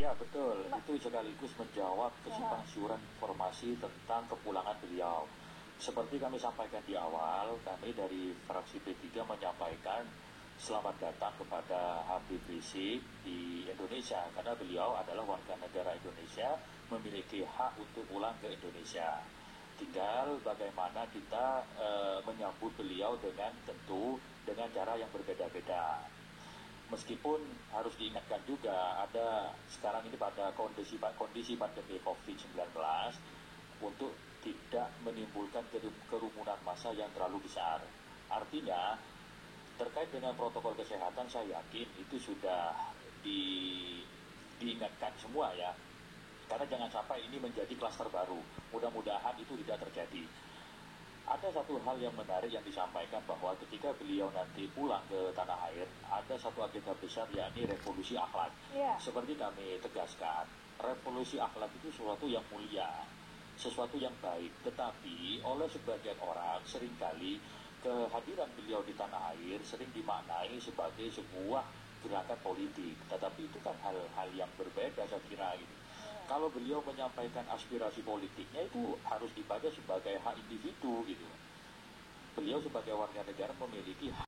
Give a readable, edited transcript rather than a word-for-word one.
Ya betul, itu sekaligus menjawab kesimpang siuran informasi tentang kepulangan beliau. Seperti kami sampaikan di awal, kami dari fraksi P3 menyampaikan selamat datang kepada Habib Rizik di Indonesia, karena beliau adalah warga negara Indonesia, memiliki hak untuk pulang ke Indonesia. Tinggal bagaimana kita menyambut beliau dengan tentu dengan cara yang berbeda-beda. Meskipun harus diingatkan juga ada sekarang ini pada kondisi pandemi COVID-19 untuk tidak menimbulkan kerumunan massa yang terlalu besar. Artinya terkait dengan protokol kesehatan saya yakin itu sudah diingatkan semua ya. Karena jangan sampai ini menjadi klaster baru. Mudah-mudahan itu tidak terjadi. Ada satu hal yang menarik yang disampaikan bahwa ketika beliau nanti pulang ke tanah air, ada satu agenda besar yakni revolusi akhlak. Seperti kami tegaskan, revolusi akhlak itu sesuatu yang mulia, sesuatu yang baik. Tetapi oleh sebagian orang seringkali kehadiran beliau di tanah air sering dimaknai sebagai sebuah gerakan politik. Tetapi itu kan hal-hal yang berbeda saya kira gitu. Kalau beliau menyampaikan aspirasi politiknya itu harus dibaca sebagai hak individu gitu. Beliau sebagai warga negara memiliki hak